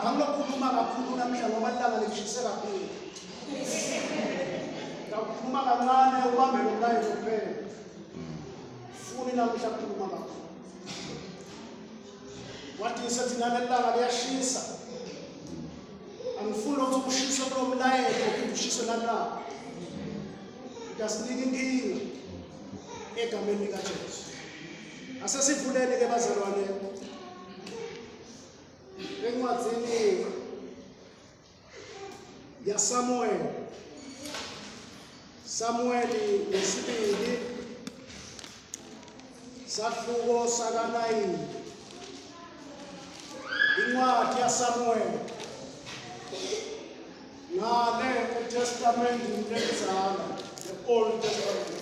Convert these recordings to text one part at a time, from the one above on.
Bangilokhuluma kakhulu namhla ngoba ilanga lishise kakhulu. Ngikukhuluma kancane ubambe lo mlayezo kuphela. Funi namhla ukukhuluma kakhulu. Wathi sethi nale langa liyashisa. Angifuni ukuthi ushise kulo mlayezo ukuthi ushise nalapha. Ngasinika inkinga egameni likaJesu. Asesivuleni ke bazalwane. Encwadzini ya Samueli lesibili sahluko saka-9. Incwadi ya Samueli ngale eTestamenti lenzala, the Old Testament.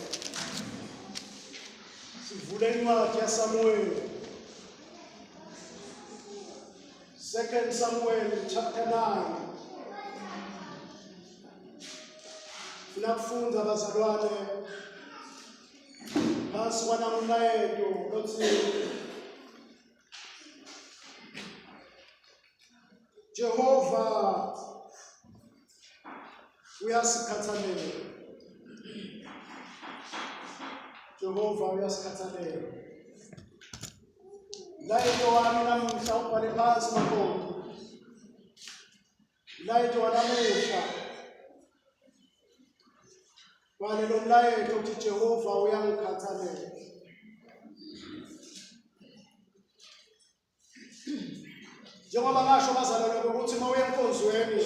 Sivule incwadi ya Samueli. 2 Samuel chapter 9. Funa kufunda bazalwane phasi kwanamlayeto othi Jehova uyasikhathalela. Jehova uyasikhathalela. Layeto wami namuhla ubhale phansi makhona. Layeto wanamuhla. Bale lo mlayeto uthi Jehova uyangikhathalela. Njengoba ngasho bazalwane ukuthi mawuye enkonzweni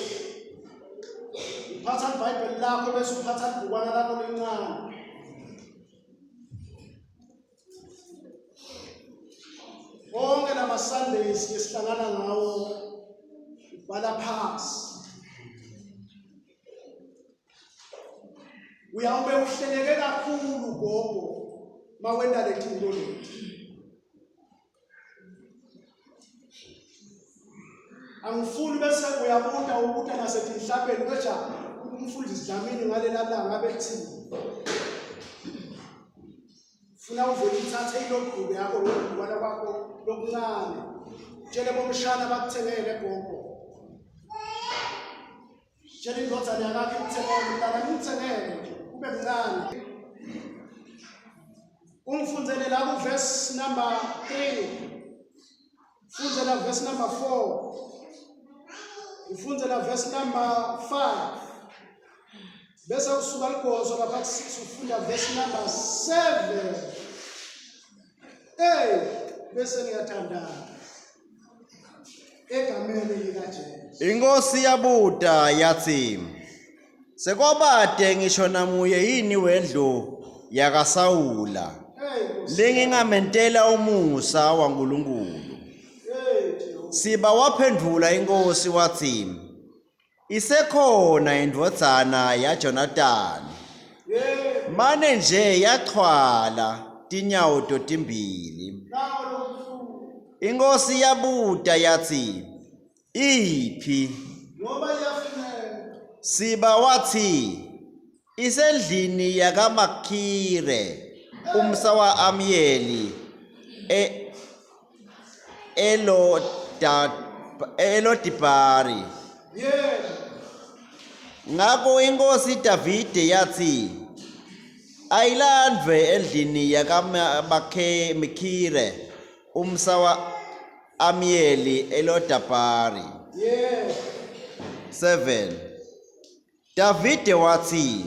uphatha iBhayibheli lakho bese uphatha ibhukwana lakho lencane. Bonke lama Sundays esihlangana ngawo ubhala phansi. Uyabe uhleleke kakhulu gogo mawenda lethinto lethu. Angifuni bese uyabuta ubuta nasethi mhlabeni kodwa umfundisi Dlamini ngalela langa abethini. Funa uvele uthathe ilogqubu yakho lokubhala kwakho lokuncane. Tshele bomshana bakuthengele gogo. Tshele indodana yakho ikuthengele mntana ngikuthengele kube mncane. Ungifundzele la ku verse number 3. Fundzela verse number 4. Ufundzela verse number 5. Bese usuka ligozo lapha ku6 ufunda verse number 7. Bese ngiyathandana. Egameni likaJesu. Inkosi yabuda yathi, sekwabade ngisho namuye yini wendlu yakaSawula lingingamentela umusa waNkulunkulu. Siba waphendula inkosi wathi, isekhona indvodzana yaJonatani. Mane nje yaxhwala tinyawo totimbili. Inkosi yabuda yathi, iphi? Siba wathi, isendlini yakaMakhire umsa wa Amyeli Elodibari. Ngakho inkosi Davide yathi, ayilandve endlini yakaMakhire umsa wa Amyeli Elodibari. 7. Davide wathi,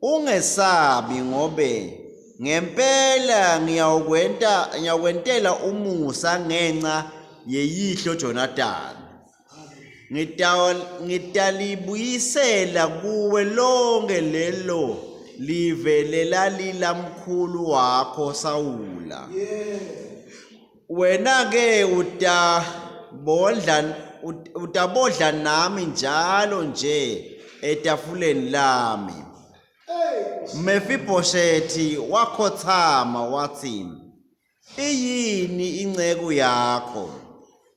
ungesabi ngobe ngempela ngiyakwentela umusa ngenxa yeyihlo Jonathan. Ngitalibuyisela kuwe lonke lelo live lelalilamkhulu wakho Sawula. Wena ke utabodla nami njalo nje etafuleni lami. Mefiboshethi wakhothama wathi, iyini incegu yakho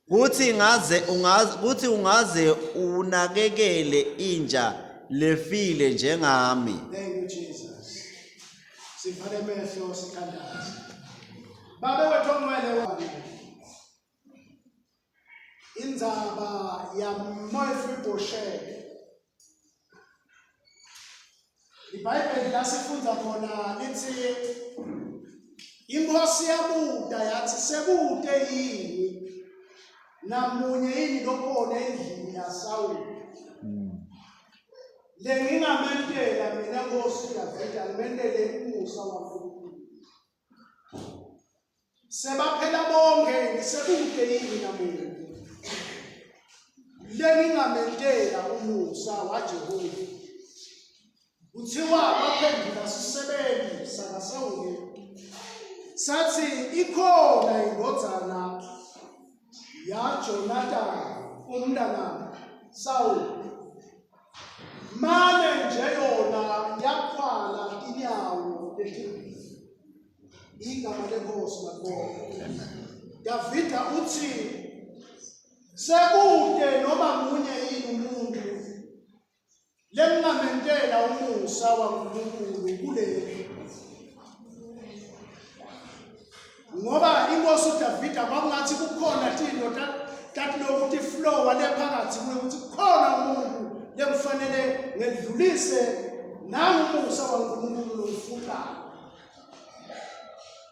kuthi ungaze unakekele inja lefile njengami. Thank you Jesus. Sivale mehlo sikhandaze. Babe wethu ongcwele wami. indzaba yaMefiboshethi. IBhayibheli lasifunza khona lithi inkosi yabuda yathi sekude yini namunye yini lokhona endlini yaSawuli. Le ngingamentela mina Nkosi Davida ngimentele umusa waNkulunkulu. Sebaphela bonke sekude yini namunye. Le ngingamentela umusa waJehova. Kuthiwa baphendula sisebenzi sakaSawuli. Sathi ikhona indodana yaJonathan umntana Sawuli. Mane nje yona yakhwala inyawo lezimbili. Igama lenkosi lakho. Davida uthi sekude noma munye yini umuntu lemngamentela umusa waNkulunkulu kuleli. Ngoba inkosi uDavida kwakungathi kukhona into tathi lokuthi flow walephakathi ukuthi kukhona umuntu lemfanele ngedlulise nangumusa waNkulunkulu lokufunayo.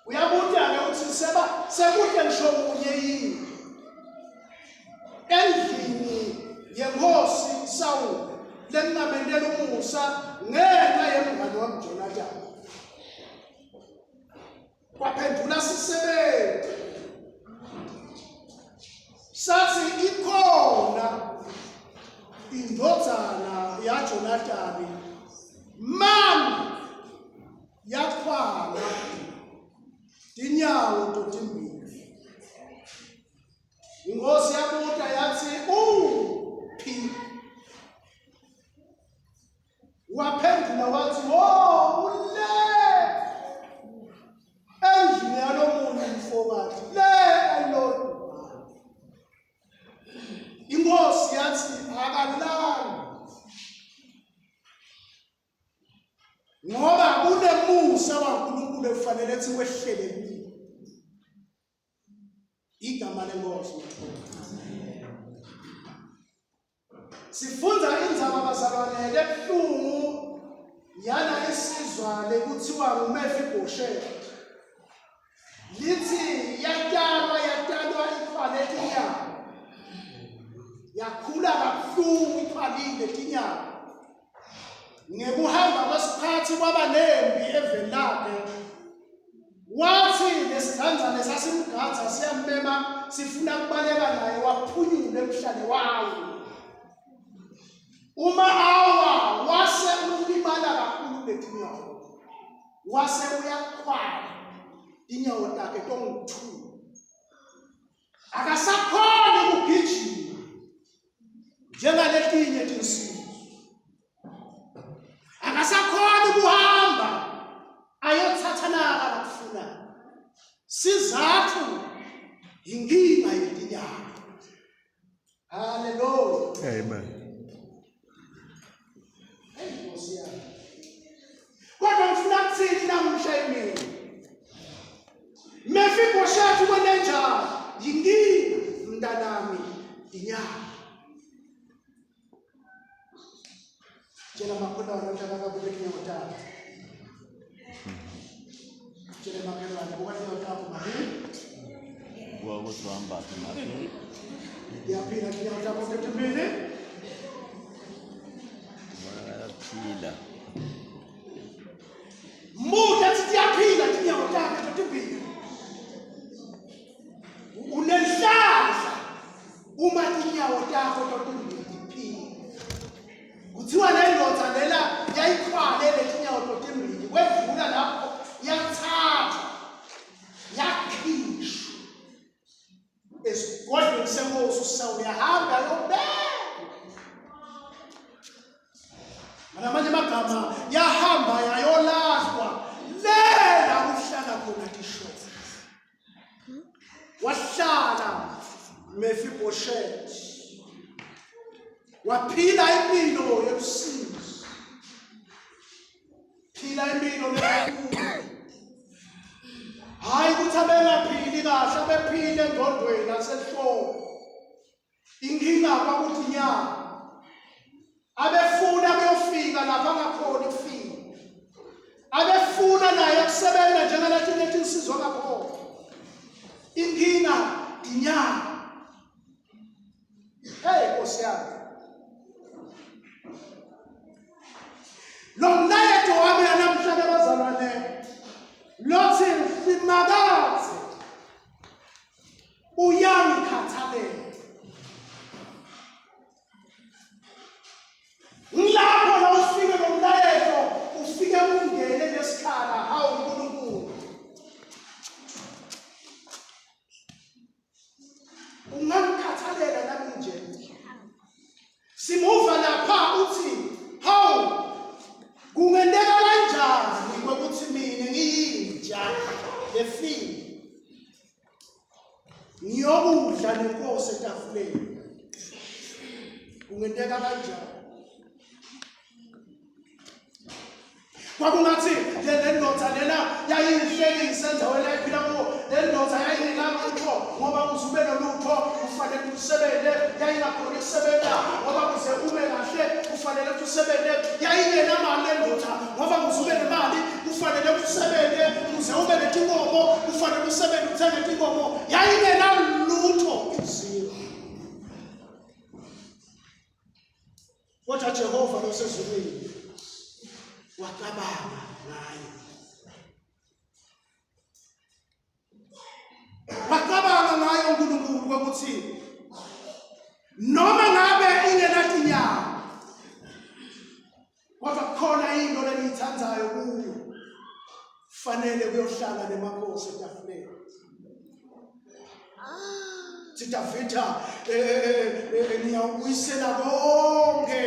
Uyabuta ke uthi sekude ngisho munye yini endlini yenkosi Sawuli lengamentela umusa ngenxa yemngane wamJonathan. Kwaphendula sisebenzi sathi ikhona indodana yaJonathan mani yakhwala inyawo totimbili. Inkosi yabuda yathi uphi. Waphendula wathi ule endlini yalomunye mfowethu le alona. Inkosi yathi akalali ngoba kunemusa waNkulunkulu efanele ethi wehlele kimi. Igama lenkosi. Sifunza indzaba bazalwane lebuhlungu yana isizwa lekuthiwa nguMefiboshethi. Lithi yatalwa ikhwale tinyama. Yakhula kabuhlungu ikhwalile tinyama. Ngekuhamba kwesikhathi kwaba nempi eveni lakhe. Wathi lesidanzane sasimgadza siyambema sifuna kubaleka naye waphunyula emhlane wawo. Uma awa wase ulimala kakhulu letinyawo. Wase uyakhwala inyawo takhe tongu-2. Akasakhoni ukugijima njengaletinye tinsizwa. Akasakhoni ukuhamba ayothatha naka lakufuna. Sizathu inkinga yetinyawo. Hallelujah. Amen. Kodwa ngifuna kuthini namuhla emini. Mefiboshethi kwenenjalo yinkinga mntanami inyawo. Tshela makhelwane utakakabuke inyawo takho. Tshela makhelwane buka inyawo takho mami. Ukuthi wambathe makhe. Yaphila inyawo takho ketimbili. Wayaphila. Muda sithi yaphila inyawo takho ketimbili. Unenhlanhla uma inyawo takho totimbili ziphila. Kuthiwa le ndoda lela yayikhwale letinyawo totimbili wedlula lapho yathatha yakhishwa. Esigodlweni senkosi uSawuli yahamba yobeka. Ngamanye amagama yahamba yayolahlwa lela kuhlala khona tishoti. Wahlala Mefiboshethi. Waphila impilo yobusizi. Phila impilo lenkulu. Hayi ukuthi abengaphili kahle abephile engqondweni nasehloko. inkinga kwakuthi nyama abefuna beyofika lapha ngakhona ukufika abefuna naye ukusebenza njengalathi lethi insizwa ngakhona inkinga inyama Nkosi yami lo mlayeto wami namhlanje bazalwane lothi simakaze uyangikhathalela ngilapho la ufike lo mlayeto ufike ungene lesikhala hawu uNkulunkulu ungangikhathalela nami nje simuva lapha uthi hawu kungendeka kanjani ukuthi mina ngiyinja lefini ngiyokudla nenkosi etafuleni kungendeka kanjani kwakungathi le ndoda lena yayihleli isendaweni ayiphila kuwo le ndoda yayingenalo lutho ngoba uzube nolutho kufanele usebenze yayingakhona ukusebenza ngoba kuze ube kahle kufanele usebenze yayingenamali le ndoda ngoba uzube nemali kufanele usebenze kuze ube netinkomo kufanele usebenze uthenge itinkomo yayingenalo lutho izilo kodwa Jehova losezulwini wacabanga ngayo uNkulunkulu ukuthi noma ngabe ingenathi nyama kodwa khona into leniyithandayo kuyo fanele kuyohlala nemakhosi etafuleni Davida niyawubuyisela konke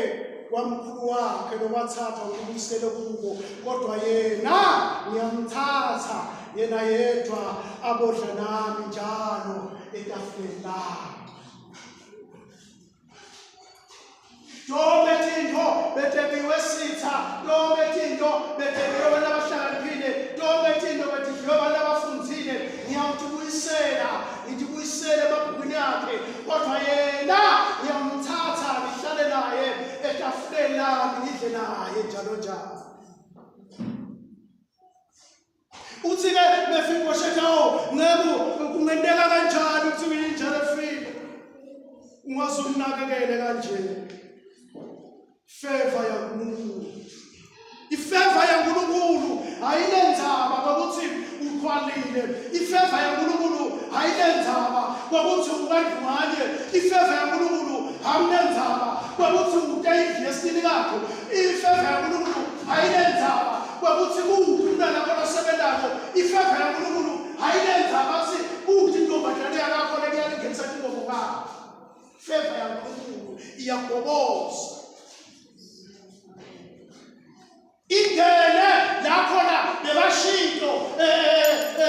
kwamkhulu wakhe nowathatha ukubuyisela kubo kodwa yena ngiyamthatha yena yedwa abodla nami njalo etafuleni lami Donke tinto betekiwe sitha donke tinto betekiwe abantu abahlakaniphile donke tinto betekiwe abantu abafundzile ngiyawubuyisela emabhukwini akhe kodwa yena ngiyamthatha ngihlale naye etafuleni lami ngidle naye njalo njalo uthi-ke Mefiboshethawo nceku kungendeka kanjani ukuthi uyinjalo efile ungazukunakekele kanje favor yaNkulunkulu ifavor yaNkulunkulu ayinenzaba ngokuthi ukhwalile ifavor yaNkulunkulu ayinenzaba ngokuthi ubandlunganye ifavor yaNkulunkulu ayinenzaba ngokuthi utayidlesini lakho ifavor yaNkulunkulu ayinenzaba ngokuthi umntwana wakho osebenzayo ifavor yaNkulunkulu ayinenzaba si uthi intombazane yakho leyangenisa inkomo yakho favor yaNkulunkulu iyagoboza ingene lakhona bebashinto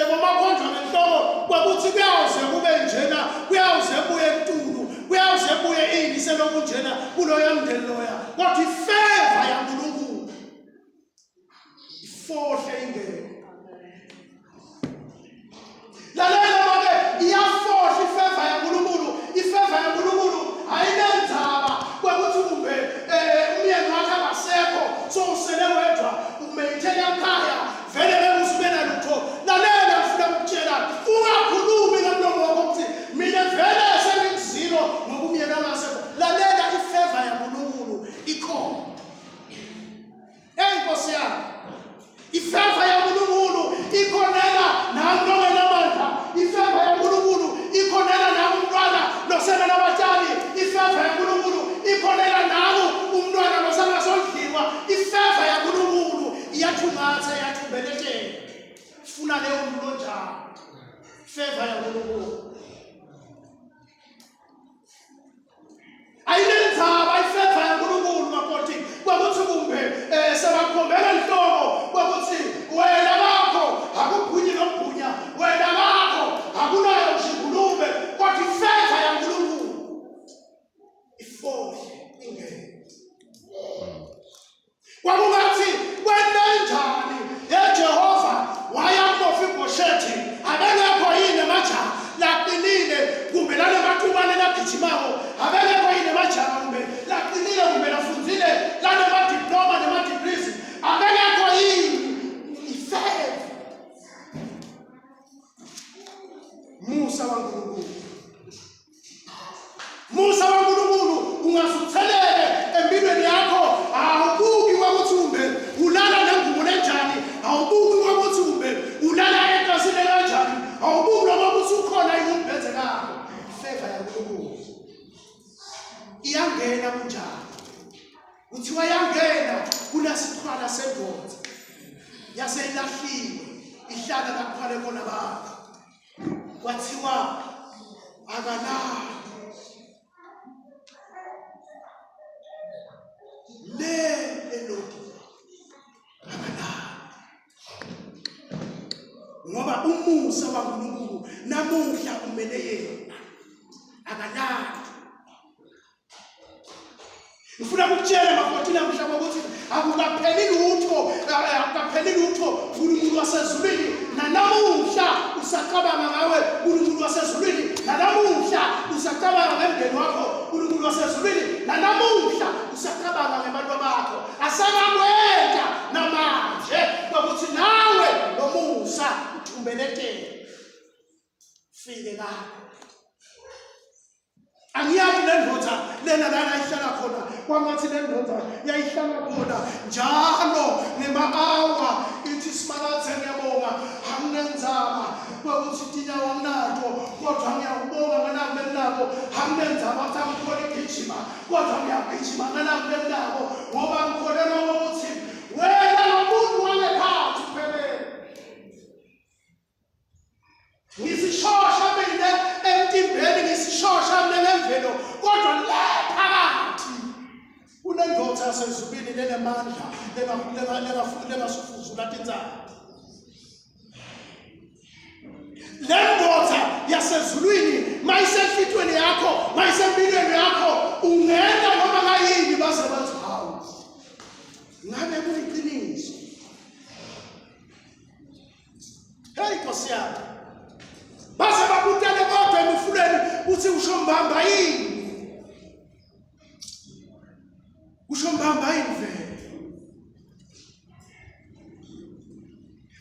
bomakhondla ngenhloko kwakuthi kuyawuze kube njena kuyawuze kuye enkulu kuyawuze kuye ini selokunjena kuloya mndeni loya kodwa ifavor yaNkulunkulu ifohle ingene lalela manje iyafohla ifavor yaNkulunkulu ifavor yaNkulunkulu ayinenzaba kwakuthi kumbe umyeni wakhe abasekho so usele wedwa umeyithela ekhaya vele bengusibena lutho lalela ngifuna ukutshela ungakhulumi ngomlomo wakho ukuthi mina vele sengizilo ngoba umyeni angasekho lalela ifavor yaNkulunkulu ikhona Nkosi yami ifavor yaNkulunkulu ikhonela nangongenamandla ifavor yaNkulunkulu ikhonela namntwana losela nabatali ifavor yaNkulunkulu ikhonela nawo umntwana losangasondliwa ifavor yaNkulunkulu iyathungatha iyathubeletela funa leyo muntu onjalo favor yaNkulunkulu ayinenzaba ifavor yaNkulunkulu makoti kwakuthi kumbe sebakhombela inhloko kwakuthi wena bakho akubhunyi nokubhunya wena bakho akunayo njengulube kodwa ifavor yaNkulunkulu ifohle ingene kwakungathi kwenenjani yeJehova waya kuMefiboshethi abengekho yini amajani iyangena kunjani. Kuthiwa yangena kulasithwala sendoda yase ilahliwe ihlala lakuphale khona bakhe. Kwathiwa akalali elodi akalali ngoba umusa kaNkulunkulu namuhla umele yena akalali. Ngifuna ukutshela mafowethu namhlanje ukuthi akukapheli lutho uNkulunkulu wasezulwini nanamuhla usacabanga ngawe uNkulunkulu wasezulwini nanamuhla usacabanga ngemndeni wakho uNkulunkulu wasezulwini nanamuhla usacabanga ngabantu bakho. Asakakwenza namanje ukuthi nawe nomusa uthumbelekele fike lapho. Angiyazi le ndoda lena lana ihlala khona kwangathi le ndoda yayihlala khona njalo nema-hour ithi Simakathe ngiyabonga anginenzaba ukuthi tinyawo anginato kodwa ngiyakubonga nganako benginako anginenzaba ukuthi angikhona igijima kodwa ngiyagijima nganako benginako ngoba ngikholelwa ukuthi wena nomuntu wangephansi kuphelele. Ngisishosha mina emtimbeni ngisishosha mina ngemvelo kodwa la phakathi kunendoda yasezulwini lenemandla lengasufuzula tinzalo. Le ndoda yasezulwini mayisemfitweni yakho mayisempilweni yakho ungena noma ngayini baze bathi hawu ngabe kuliqiniso. Hey Nkosi yami base bakutele kodwa emfuleni uthi usho mbamba yini vele.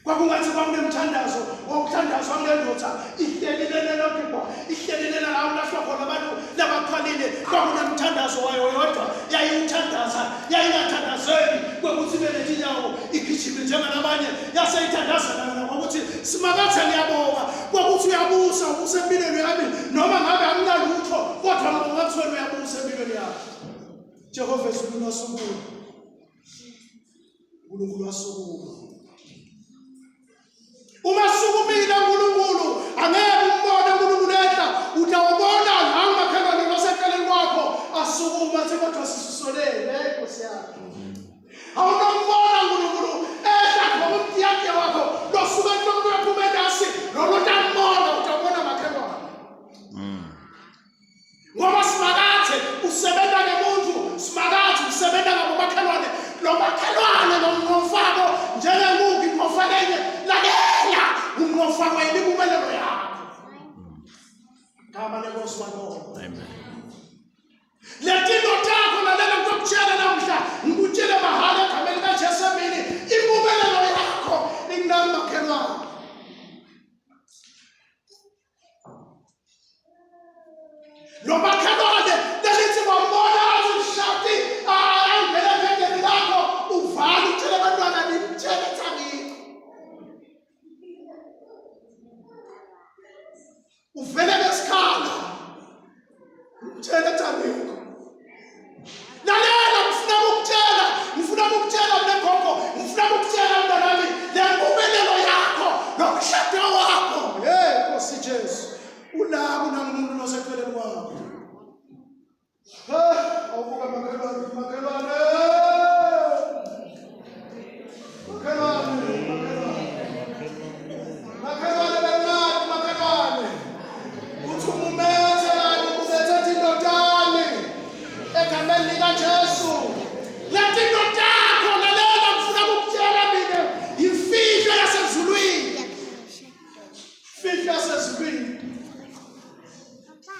Kwakungathi kwakunemthandazo wokuthandaza ngendoda ihlelelele lokho ihlelelele la ulahla khona abantu labaqhalile kwakunemthandazo wayo yodwa yayithandaza yayingathandazeli kwekuthi belethe inyawo igijime njengalabanye yaseyithandaza lana ngokuthi Simakathe ngiyabonga kwakuthi uyabusa usempilweni yami noma ngabe anginalutho kodwa ngokuthwele uyabusa empilweni yami. Jehova uNkulunkulu wasukuma uNkulunkulu wasukuma. Uma sukumile uNkulunkulu angeke umbone uNkulunkulu ehla utawubona la makhelwane baseceleni kwakho asukuma athi kodwa sisisolele Nkosi yami. Awunombona uNkulunkulu ehla ngomtiyatya wakho losuka ntombi yaphumedasi lolotamona utawubona makhelwane. Ngoba Simakathe usebenza ngemuntu Simakathe usebenza ngabomakhelwane lo makhelwane nomfako njengenguki ngofakenye lalela umofako yimpumelelo yakho. Kama lenkosi walo. Amen. Letino takho lalela ngokutshela namhla ngikutshele mahala egameni kaJesu emini impumelelo yakho inami makhelwane. Lo makhelwane lelithi wambona azishati angena phezulu lakho uvala utshele abantwana nimtshele thangiko. Uvele besikhala utshele thangiko. Lalela ngifuna ukutshela mne gogo ngifuna ukutshela mntanami le mpumelelo yakho nokushada wakho. Hey Nkosi Jesu ulapho unamuntu noseceleni kwakho. Awubuka makhelwane uthi umumethelani umethethe indodane egameni likaJesu. Lethi indoda yakho lalela ngifuna ukutshela mina imfihlo yasezulwini. Imfihlo yasezulwini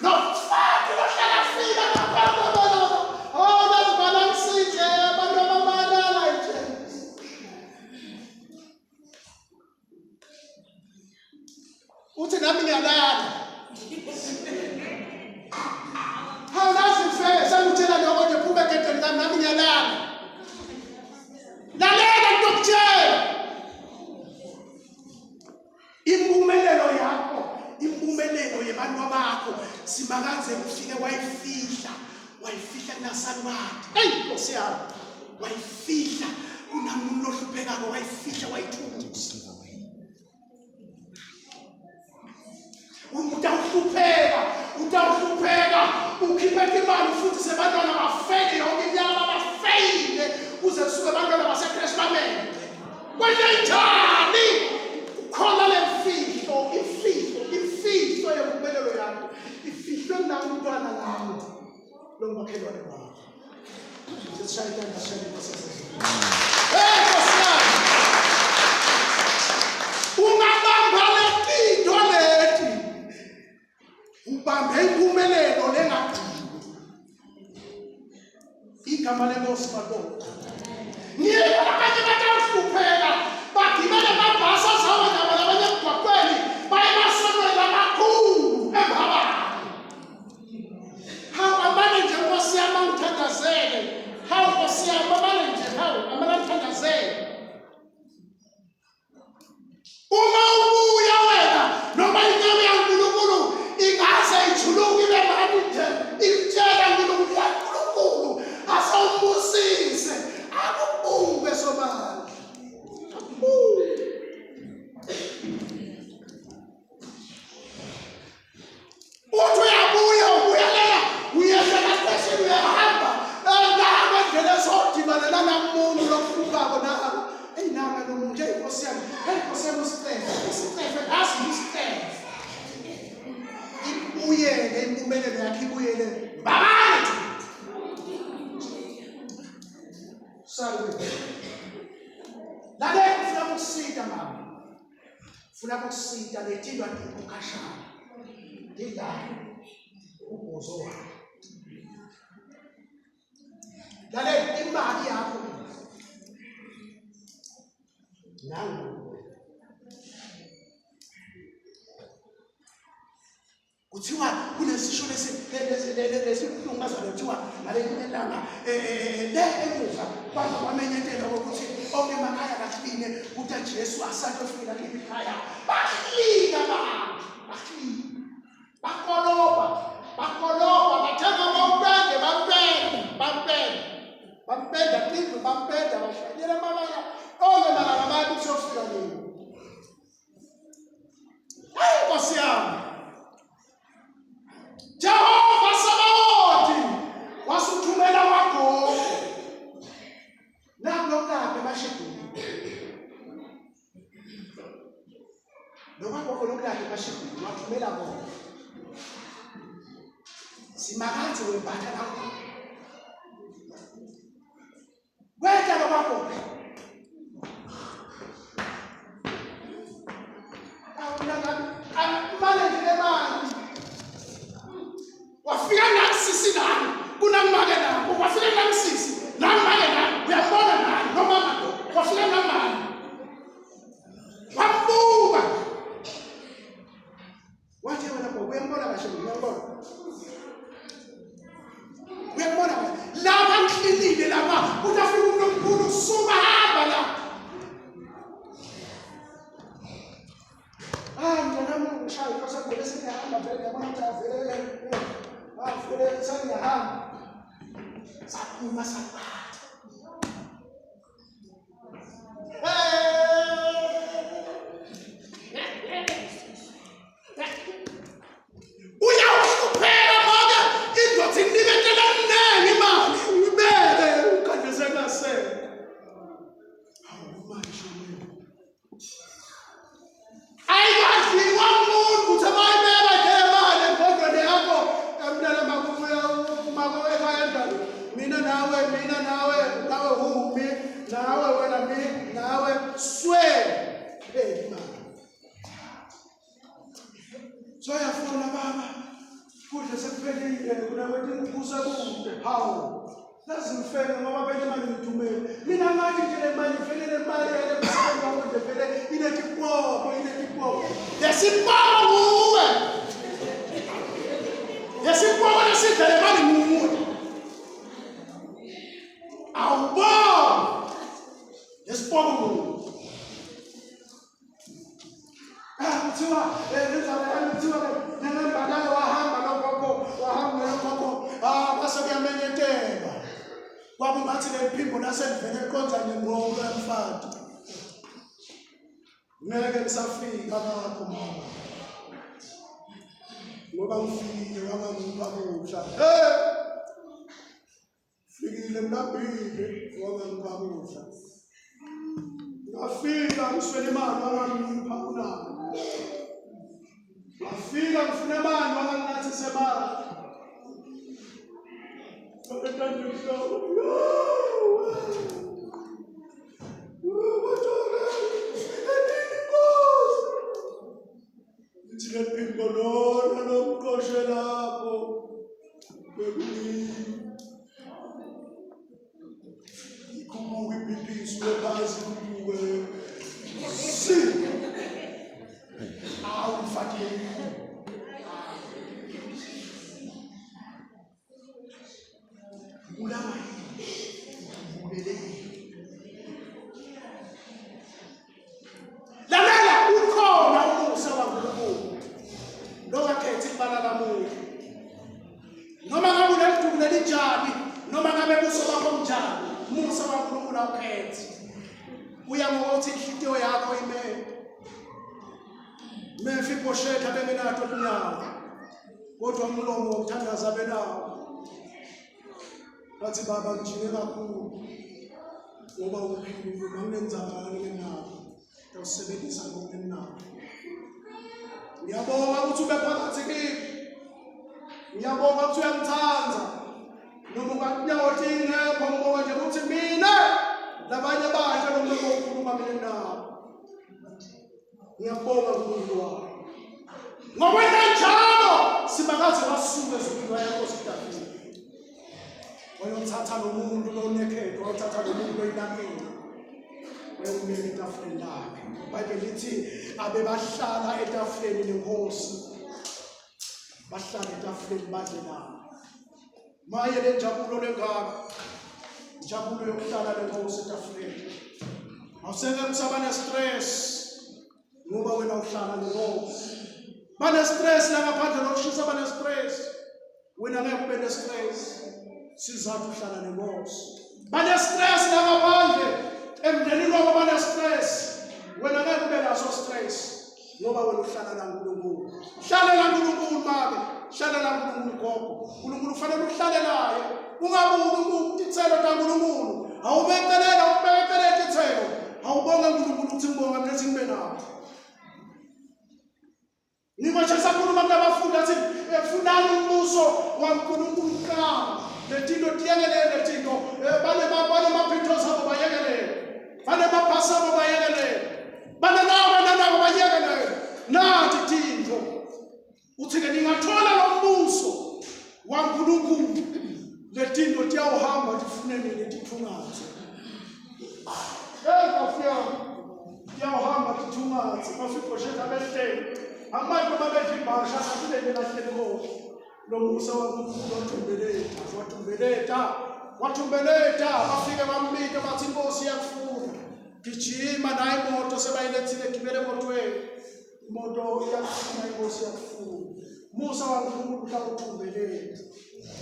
no fuck lohlala fika ngaphambi kwabona bazibalansije abantu abamalala nje. Uthi nami ngiyalala awunazi mfeke sangitshela lokho nje phuma egedeni lami nami ngiyalala. Lalela ngokutshela impumelelo yakho impumelelo yebantu bakho Simakathe ufike wayifihla nasanibadi hey Nkosi yami wayifihla unamuntu ohluphekako wayifihla wayithunza utawuhlupheka ukhiphe imali ufundise abantwana bafeyile yonke iminyaka bafeyile kuze kusuke abantwana baseChrist bamende kwenzenjani ukhona le imfihlo yempumelelo yakho ifihlwe namntwana lawo lo makhelwane wakho sesishayitana shayitana sesizwe hey Nkosi yami ungabamba lento leti ubambe impumelelo lengagcini igama lenkosi madoda ngiyela abanye batawuhlupheka bagibele mabhasi azawa nabanye emgwaqweni baye emasonweni amakhulu embabane hawu amane nje Nkosi yami angithandazele hawu Nkosi yami amane nje hawu amane angithandazele uma ubuya wena noma inyama yaNkulunkulu ingaze ijuluke ibe manje nje imtshela uNkulunkulu yaNkulunkulu asawubusise akubuke sobala uthi uyabuyelela uyehlela station uyahamba ngaba ngene sodibana namuntu lokuhlupako nabo eyinaka nomuntu Nkosi yami usitefe asi usitefe ibuyele impumelelo yakhe ibuyele babantu salwe lale ufuna ukusita mama ufuna ukusita letindwa ukashana ngidala ubuzo wakho lale imali yakho nangu kuthiwa kunesisho lesikhulungazana kuthiwa ngalenyelanga le emuva kwaba kwamenyetela ukuthi onke emakhaya kahlile ukuthi Jesu asatofika ekhaya bahlika bakoloba bathenga bampenda indlu bampenda bashayela mabaya onke malanga abantu kusofika nini hayi Nkosi yami Jehova Sabaothi wasuthumela wagogo nakulokaphi emashibhini nokagogo lokulaphi emashibhini wathumela bona simakathi wembatha lakho wetha lokagogo wafika nakusisi nami kunamake nami wafika nakusisi namake nami uyabona nami nomama lo wafika namani wambuka wathi wena bo uyambona kahle uyambona laba ngihlilile laba utafika umuntu omkhulu suma hamba la mntanami ngishaya Nkosi yami sengiyahamba vele ngiyabona ukuthi vele sengiyahamba saphuma saphatha uyawuhlupheka ngoba indoda iniketela mnengi imali uyibeke ukhandise ngasele ayikadliwa muntu ukuthi abayibeka nje imali engqondweni yakho mntana makubuya umako ekhaya njalo mina nawe humi nawe wena nawe swe imali soyafuna baba kudla sekuphelile kunawethi kusekunde hawu lazimfele ngoba phela imali ngithumele mina ngathi nje le mali ifelele imali yale msebenzi wakho nje vele inetipopo yesipopo nguwe yesipopo lesidla le mali nguwe awubona yesipopo nguwe kuthiwa kuthiwa nembalayo wahamba lokho base kuyamenyetela kwakungathi le phimbo laselivele liqonzane ngqondo yamfati. Ngeke ngisafika ngakho mama. Ngoba ngifike wangangipha kudla. Fikile mnabhile wangangipha kudla. Ngafika ngiswele imali wangangipha kunani. Ngafika ngifuna imali wanganginathi semali. Thina phimbo lona lomqoshe lapho ikhumuke ibhibhiso lephansi kubuke awu mfakile ulama ubulele lalela ukhona umusa waNkulunkulu lokakhethi ibala lamuntu noma ngabe uneduku lelijani noma ngabe buso bakho njani umusa waNkulunkulu awukhethi uya ngokuthi inhliziyo yakho imele Mephibosheth abengenato kunyawo kodwa umlomo wokuthandaza benawo bathi baba ngijike kakhulu ngoba uphilile manginenzakani ngenabo usebenzisa ngokunenabo ngiyabonga ukuthi ube phakathi kimi ngiyabonga ukuthi uyangithanda noma ungakunyawothi ingekho ngibonga nje ukuthi mina labanye bakhe noma ukukhuluma mina nabo ngiyabonga uNkulunkulu wami ngokwenza njalo sibakaze basuke ezempilo yakho sidafile wayothatha nomuntu lonekhetho wayothatha nomuntu loyinakile wayomela etafuleni lakhe iBhayibheli lithi abe bahlala etafuleni lenkosi bahlala etafuleni badle nabo maye le njabulo lengaka injabulo yokuhlala lenkosi etafuleni awuseke kusaba ne-stress ngoba wena uhlala nenkosi bane-stress langaphandle lokushisa bane-stress wena ngeke ube ne-stress sizathu uhlala nenkosi bane-stress langaphandle emndenini wabo bane-stress wena ngeke ube naso stress ngoba wena uhlala naNkulunkulu hlala naNkulunkulu make hlala naNkulunkulu gogo uNkulunkulu kufanele uhlale naye ungabuki izithelo kaNkulunkulu awubekelela ukubekelela izithelo awubonga uNkulunkulu ukuthi ngibonga mina ngimbe nawe Ngimatshe sakhuluma ngabafundi athi funani umbuso waNkulunkulu kuqala letinto tiyekelele letinto bale maphinto sabo bayekelele bale maphasa abo bayekelele bale nabo bayekelele nathi tinto uthi ke ningathola lo mbuso waNkulunkulu letinto tiyawuhamba tifuneni letithungathi bafika tiyawuhamba tithungathi Mephibosheth abehleli amanye babethi ibhasha asilele lahlele konke lo musa waNkulunkulu wathumbeleta bafike bambika bathi inkosi iyakufuna gijima naye imoto sebayilethile gibele emotweni imoto iyakufuna inkosi iyakufuna musa waNkulunkulu uthumbeleta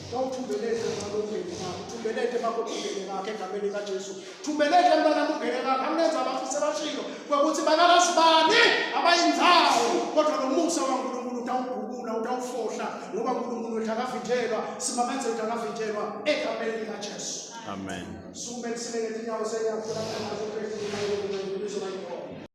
Thumbelete ngalongeni ngakho thumbelete bakuthumbele ngakho egameni kaJesu thumbelete mntana mugele ngakho amenza abantu sebashilo ukuthi bakalasibani abayinzawo kodwa lo musa waNkulunkulu utawubhukula utawufohla ngoba uNkulunkulu utakavinjelwa simamenze utakavinjelwa egameni kaJesu Amen. Sume silele tinyawo seyakho la